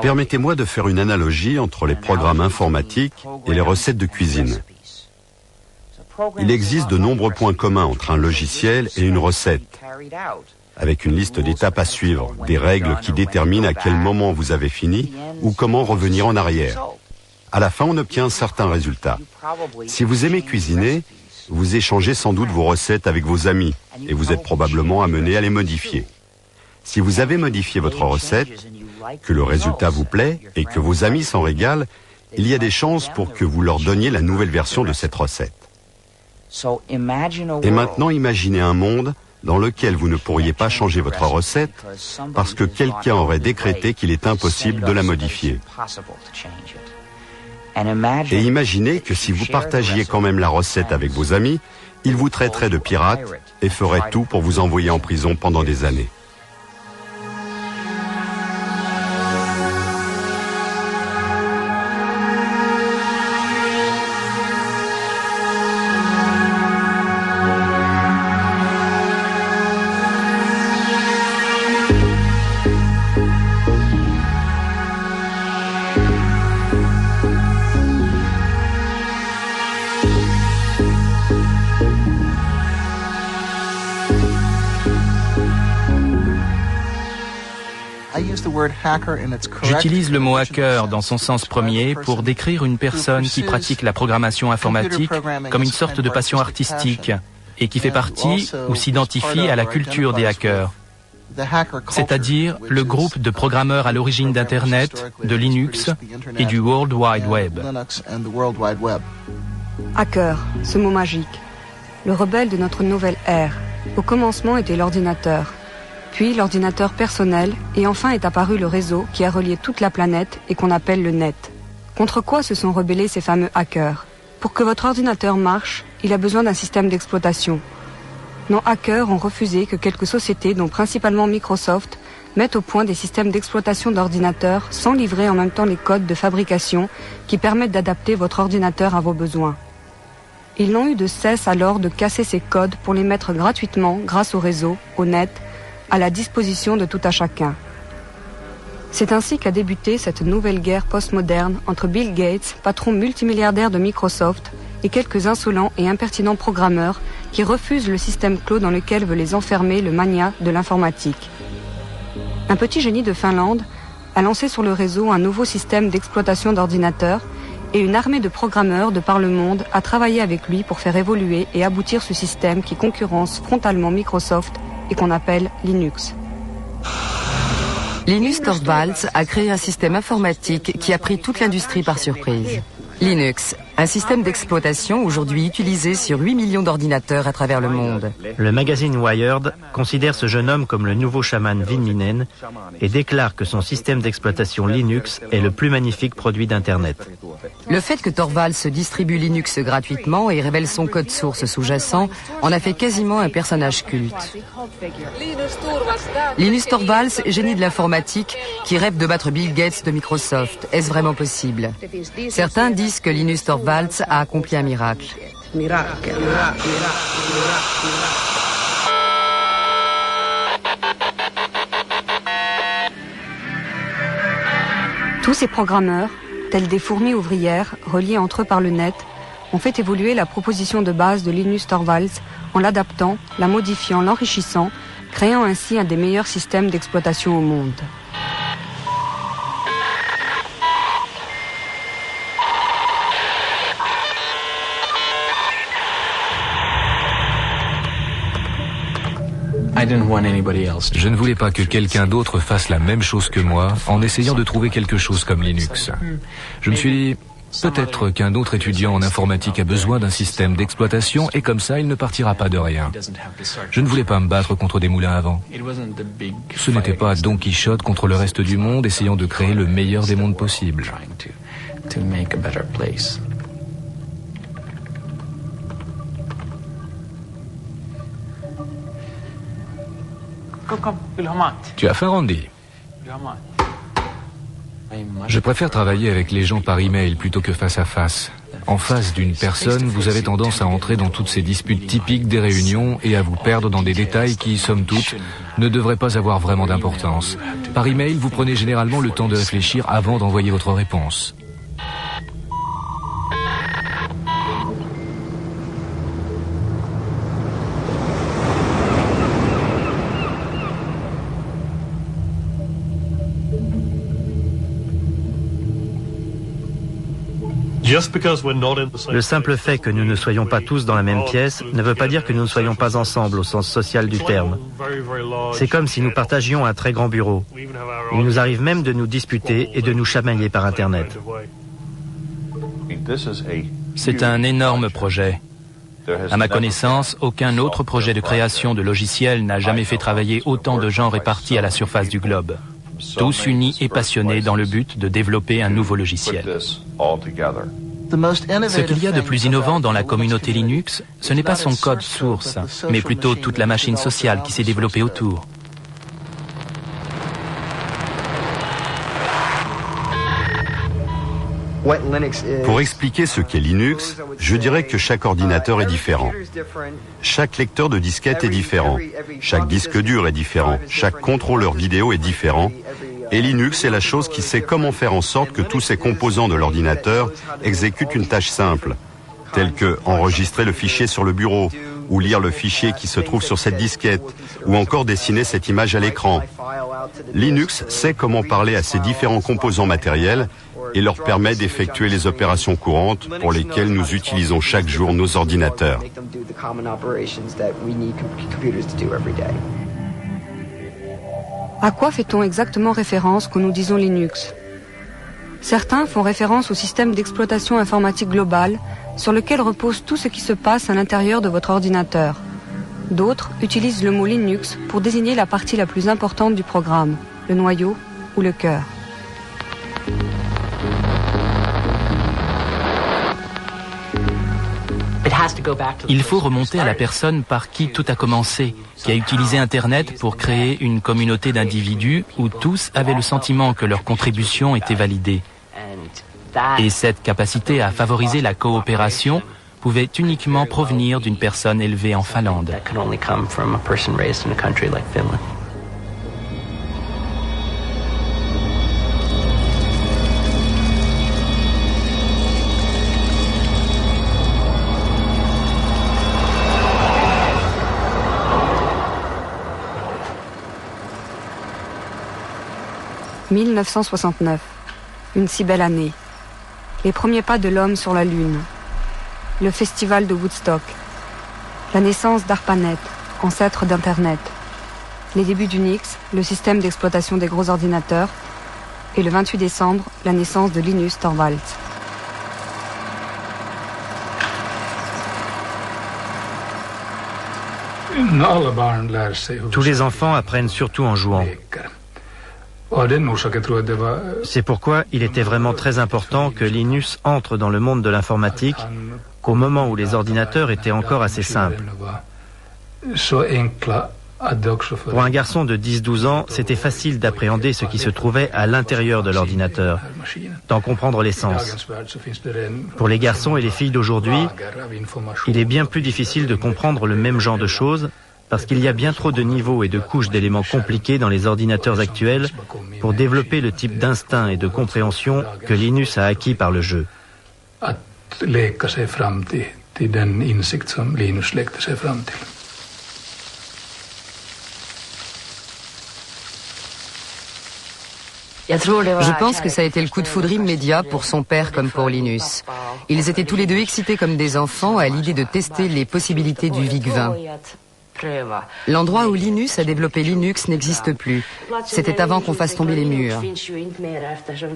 Permettez-moi de faire une analogie entre les programmes informatiques et les recettes de cuisine. Il existe de nombreux points communs entre un logiciel et une recette, avec une liste d'étapes à suivre, des règles qui déterminent à quel moment vous avez fini ou comment revenir en arrière. À la fin, on obtient un certain résultat. Si vous aimez cuisiner, vous échangez sans doute vos recettes avec vos amis et vous êtes probablement amené à les modifier. Si vous avez modifié votre recette, que le résultat vous plaît et que vos amis s'en régalent, il y a des chances pour que vous leur donniez la nouvelle version de cette recette. Et maintenant, imaginez un monde dans lequel vous ne pourriez pas changer votre recette parce que quelqu'un aurait décrété qu'il est impossible de la modifier. Et imaginez que si vous partagiez quand même la recette avec vos amis, ils vous traiteraient de pirate et feraient tout pour vous envoyer en prison pendant des années. J'utilise le mot hacker dans son sens premier pour décrire une personne qui pratique la programmation informatique comme une sorte de passion artistique et qui fait partie ou s'identifie à la culture des hackers, c'est-à-dire le groupe de programmeurs à l'origine d'Internet, de Linux et du World Wide Web. Hacker, ce mot magique, le rebelle de notre nouvelle ère. Au commencement était l'ordinateur. Puis l'ordinateur personnel, et enfin est apparu le réseau qui a relié toute la planète et qu'on appelle le net. Contre quoi se sont rebellés ces fameux hackers? Pour que votre ordinateur marche, il a besoin d'un système d'exploitation. Nos hackers ont refusé que quelques sociétés, dont principalement Microsoft, mettent au point des systèmes d'exploitation d'ordinateurs sans livrer en même temps les codes de fabrication qui permettent d'adapter votre ordinateur à vos besoins. Ils n'ont eu de cesse alors de casser ces codes pour les mettre gratuitement, grâce au réseau, au net, à la disposition de tout à chacun. C'est ainsi qu'a débuté cette nouvelle guerre postmoderne entre Bill Gates, patron multimilliardaire de Microsoft, et quelques insolents et impertinents programmeurs qui refusent le système clos dans lequel veut les enfermer le mania de l'informatique. Un petit génie de Finlande a lancé sur le réseau un nouveau système d'exploitation d'ordinateurs et une armée de programmeurs de par le monde a travaillé avec lui pour faire évoluer et aboutir ce système qui concurrence frontalement Microsoft et qu'on appelle Linux. Linus Torvalds a créé un système informatique qui a pris toute l'industrie par surprise. Linux, un système d'exploitation aujourd'hui utilisé sur 8 millions d'ordinateurs à travers le monde. Le magazine Wired considère ce jeune homme comme le nouveau chaman Vin Minen et déclare que son système d'exploitation Linux est le plus magnifique produit d'Internet. Le fait que Torvalds distribue Linux gratuitement et révèle son code source sous-jacent en a fait quasiment un personnage culte. Linus Torvalds, génie de l'informatique, qui rêve de battre Bill Gates de Microsoft. Est-ce vraiment possible? Certains disent que Linus Torvalds a accompli un miracle. Tous ces programmeurs, tels des fourmis ouvrières, reliés entre eux par le net, ont fait évoluer la proposition de base de Linus Torvalds en l'adaptant, la modifiant, l'enrichissant, créant ainsi un des meilleurs systèmes d'exploitation au monde. Je ne voulais pas que quelqu'un d'autre fasse la même chose que moi en essayant de trouver quelque chose comme Linux. Je me suis dit, peut-être qu'un autre étudiant en informatique a besoin d'un système d'exploitation et comme ça, il ne partira pas de rien. Je ne voulais pas me battre contre des moulins à vent. Ce n'était pas Don Quichotte contre le reste du monde essayant de créer le meilleur des mondes possibles. Tu as faim, Randy? Je préfère travailler avec les gens par email plutôt que face à face. En face d'une personne, vous avez tendance à entrer dans toutes ces disputes typiques des réunions et à vous perdre dans des détails qui, somme toute, ne devraient pas avoir vraiment d'importance. Par email, vous prenez généralement le temps de réfléchir avant d'envoyer votre réponse. Le simple fait que nous ne soyons pas tous dans la même pièce ne veut pas dire que nous ne soyons pas ensemble au sens social du terme. C'est comme si nous partagions un très grand bureau. Il nous arrive même de nous disputer et de nous chamailler par Internet. C'est un énorme projet. À ma connaissance, aucun autre projet de création de logiciels n'a jamais fait travailler autant de gens répartis à la surface du globe. Tous unis et passionnés dans le but de développer un nouveau logiciel. Ce qu'il y a de plus innovant dans la communauté Linux, ce n'est pas son code source, mais plutôt toute la machine sociale qui s'est développée autour. Pour expliquer ce qu'est Linux, je dirais que chaque ordinateur est différent. Chaque lecteur de disquette est différent. Chaque disque dur est différent. Chaque contrôleur vidéo est différent. Et Linux est la chose qui sait comment faire en sorte que tous ces composants de l'ordinateur exécutent une tâche simple, telle que enregistrer le fichier sur le bureau, ou lire le fichier qui se trouve sur cette disquette, ou encore dessiner cette image à l'écran. Linux sait comment parler à ces différents composants matériels et leur permet d'effectuer les opérations courantes pour lesquelles nous utilisons chaque jour nos ordinateurs. À quoi fait-on exactement référence quand nous disons Linux ? Certains font référence au système d'exploitation informatique globale sur lequel repose tout ce qui se passe à l'intérieur de votre ordinateur. D'autres utilisent le mot Linux pour désigner la partie la plus importante du programme, le noyau ou le cœur. Il faut remonter à la personne par qui tout a commencé, qui a utilisé Internet pour créer une communauté d'individus où tous avaient le sentiment que leur contribution était validée. Et cette capacité à favoriser la coopération pouvait uniquement provenir d'une personne élevée en Finlande. « 1969. Une si belle année. Les premiers pas de l'homme sur la Lune. Le festival de Woodstock. La naissance d'ARPANET, ancêtre d'Internet. Les débuts d'Unix, le système d'exploitation des gros ordinateurs. Et le 28 décembre, la naissance de Linus Torvalds. Tous les enfants apprennent surtout en jouant. C'est pourquoi il était vraiment très important que Linus entre dans le monde de l'informatique au moment où les ordinateurs étaient encore assez simples. Pour un garçon de 10-12 ans, c'était facile d'appréhender ce qui se trouvait à l'intérieur de l'ordinateur, d'en comprendre l'essence. Pour les garçons et les filles d'aujourd'hui, il est bien plus difficile de comprendre le même genre de choses parce qu'il y a bien trop de niveaux et de couches d'éléments compliqués dans les ordinateurs actuels pour développer le type d'instinct et de compréhension que Linus a acquis par le jeu. Je pense que ça a été le coup de foudre immédiat pour son père comme pour Linus. Ils étaient tous les deux excités comme des enfants à l'idée de tester les possibilités du VIC-20. L'endroit où Linus a développé Linux n'existe plus. C'était avant qu'on fasse tomber les murs.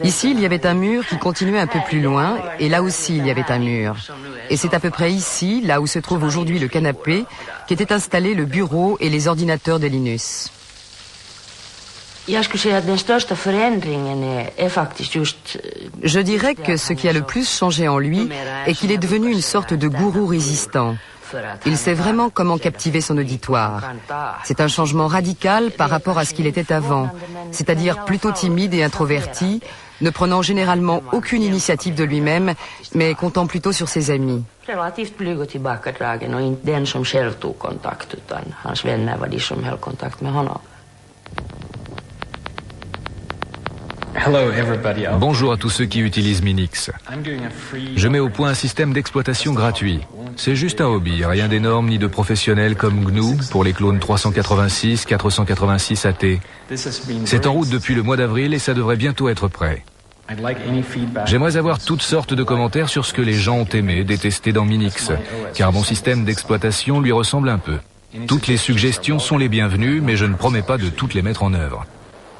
Ici, il y avait un mur qui continuait un peu plus loin, et là aussi, il y avait un mur. Et c'est à peu près ici, là où se trouve aujourd'hui le canapé, qu'était installé le bureau et les ordinateurs de Linus. Je dirais que ce qui a le plus changé en lui est qu'il est devenu une sorte de gourou résistant. Il sait vraiment comment captiver son auditoire. C'est un changement radical par rapport à ce qu'il était avant, c'est-à-dire plutôt timide et introverti, ne prenant généralement aucune initiative de lui-même, mais comptant plutôt sur ses amis. Relativt blyg och tillbakadragen och inte den som själv tog kontakt utan hans vänner var de som höll kontakt med honom. Bonjour à tous ceux qui utilisent Minix. Je mets au point un système d'exploitation gratuit. C'est juste un hobby, rien d'énorme ni de professionnel comme GNU pour les clones 386, 486 AT. C'est en route depuis le mois d'avril et ça devrait bientôt être prêt. J'aimerais avoir toutes sortes de commentaires sur ce que les gens ont aimé, détesté dans Minix, car mon système d'exploitation lui ressemble un peu. Toutes les suggestions sont les bienvenues, mais je ne promets pas de toutes les mettre en œuvre.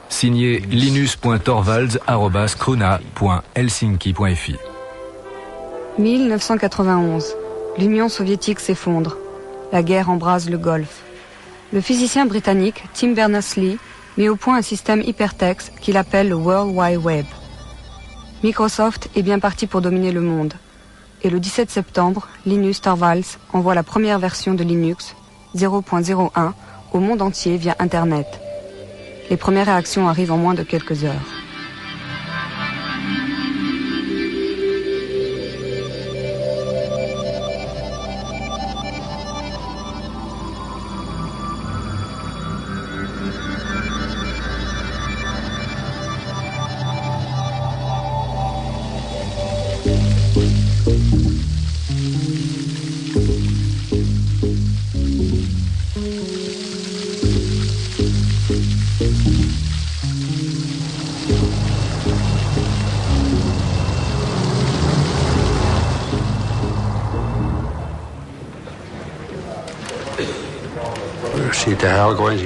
Signé linus.torvalds@krona.helsinki.fi. 1991. L'Union soviétique s'effondre. La guerre embrase le Golfe. Le physicien britannique Tim Berners-Lee met au point un système hypertexte qu'il appelle le World Wide Web. Microsoft est bien parti pour dominer le monde. Et le 17 septembre, Linus Torvalds envoie la première version de Linux, 0.01, au monde entier via Internet. Les premières réactions arrivent en moins de quelques heures.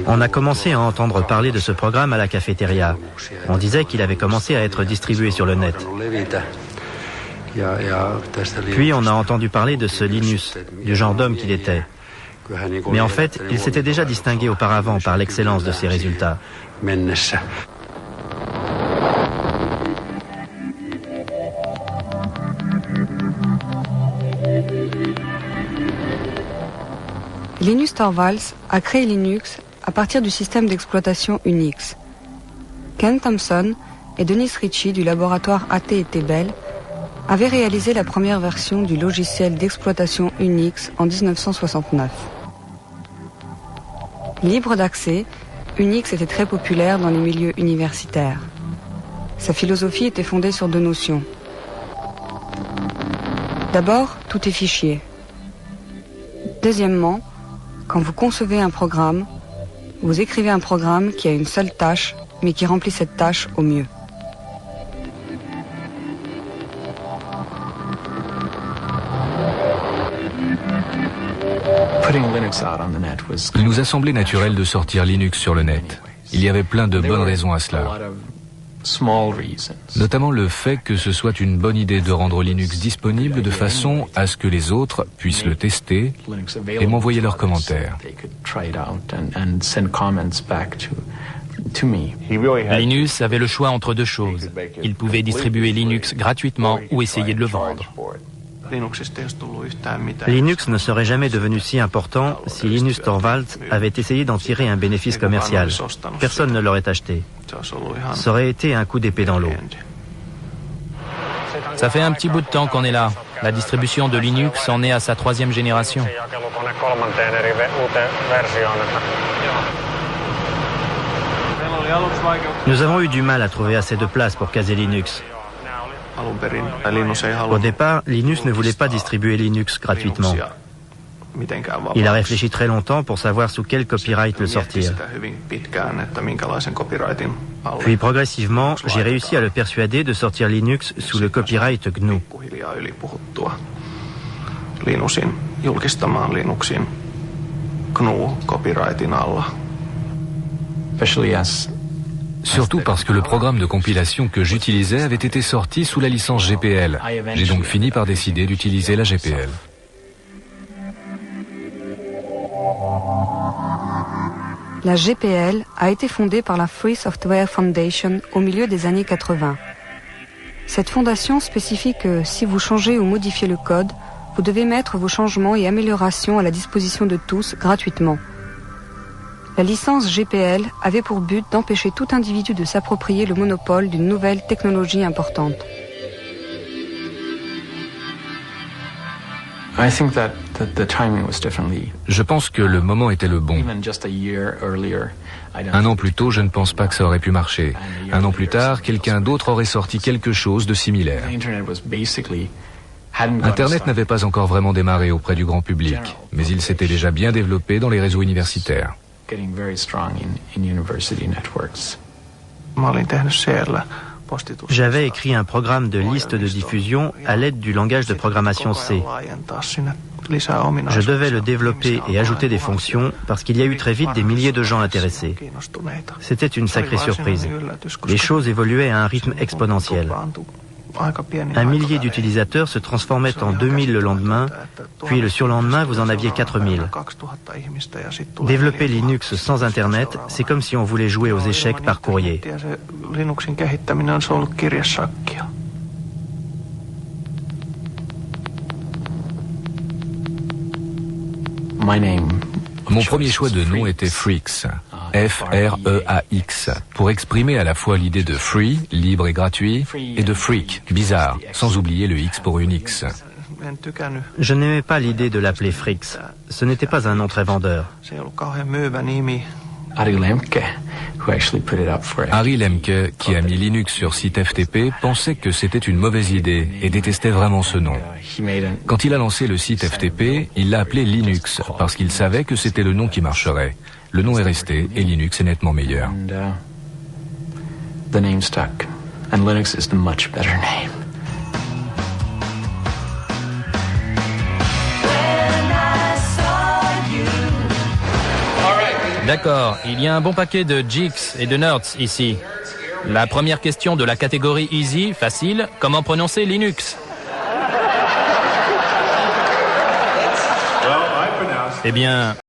On a commencé à entendre parler de ce programme à la cafétéria. On disait qu'il avait commencé à être distribué sur le net. Puis on a entendu parler de ce Linus, du genre d'homme qu'il était. Mais en fait, il s'était déjà distingué auparavant par l'excellence de ses résultats. Linus Torvalds a créé Linux à partir du système d'exploitation Unix. Ken Thompson et Dennis Ritchie du laboratoire AT&T Bell avaient réalisé la première version du logiciel d'exploitation Unix en 1969. Libre d'accès, Unix était très populaire dans les milieux universitaires. Sa philosophie était fondée sur deux notions. D'abord, tout est fichier. Deuxièmement, quand vous concevez un programme, vous écrivez un programme qui a une seule tâche, mais qui remplit cette tâche au mieux. Il nous a semblé naturel de sortir Linux sur le net. Il y avait plein de bonnes raisons à cela. Notamment le fait que ce soit une bonne idée de rendre Linux disponible de façon à ce que les autres puissent le tester et m'envoyer leurs commentaires. Linus avait le choix entre deux choses. Il pouvait distribuer Linux gratuitement ou essayer de le vendre. Linux ne serait jamais devenu si important si Linus Torvalds avait essayé d'en tirer un bénéfice commercial. Personne ne l'aurait acheté. Ça aurait été un coup d'épée dans l'eau. Ça fait un petit bout de temps qu'on est là. La distribution de Linux en est à sa 3e génération. Nous avons eu du mal à trouver assez de place pour caser Linux. Au départ, Linus ne voulait pas distribuer Linux gratuitement. Il a réfléchi très longtemps pour savoir sous quel copyright le sortir. Puis progressivement, j'ai réussi à le persuader de sortir Linux sous le copyright GNU. Surtout parce que le programme de compilation que j'utilisais avait été sorti sous la licence GPL. J'ai donc fini par décider d'utiliser la GPL. La GPL a été fondée par la Free Software Foundation au milieu des années 80. Cette fondation spécifie que si vous changez ou modifiez le code, vous devez mettre vos changements et améliorations à la disposition de tous gratuitement. La licence GPL avait pour but d'empêcher tout individu de s'approprier le monopole d'une nouvelle technologie importante. Je pense que le moment était le bon. Un an plus tôt, je ne pense pas que ça aurait pu marcher. Un an plus tard, quelqu'un d'autre aurait sorti quelque chose de similaire. Internet n'avait pas encore vraiment démarré auprès du grand public, mais il s'était déjà bien développé dans les réseaux universitaires. J'avais écrit un programme de liste de diffusion à l'aide du langage de programmation C. Je devais le développer et ajouter des fonctions parce qu'il y a eu très vite des milliers de gens intéressés. C'était une sacrée surprise. Les choses évoluaient à un rythme exponentiel. 1 millier d'utilisateurs se transformaient en 2000 le lendemain, puis le surlendemain, vous en aviez 4000. Développer Linux sans Internet, c'est comme si on voulait jouer aux échecs par courrier. Mon premier choix de nom était Freaks, F-R-E-A-X, pour exprimer à la fois l'idée de free, libre et gratuit, et de freak, bizarre, sans oublier le X pour Unix. Je n'aimais pas l'idée de l'appeler Freaks. Ce n'était pas un nom très vendeur. Harry Lemke, qui a mis Linux sur site FTP, pensait que c'était une mauvaise idée et détestait vraiment ce nom. Quand il a lancé le site FTP, il l'a appelé Linux parce qu'il savait que c'était le nom qui marcherait. Le nom est resté et Linux est nettement meilleur. The name stuck, and Linux is the much better name. D'accord, il y a un bon paquet de geeks et de nerds ici. La première question de la catégorie Easy, facile, comment prononcer Linux? Eh bien,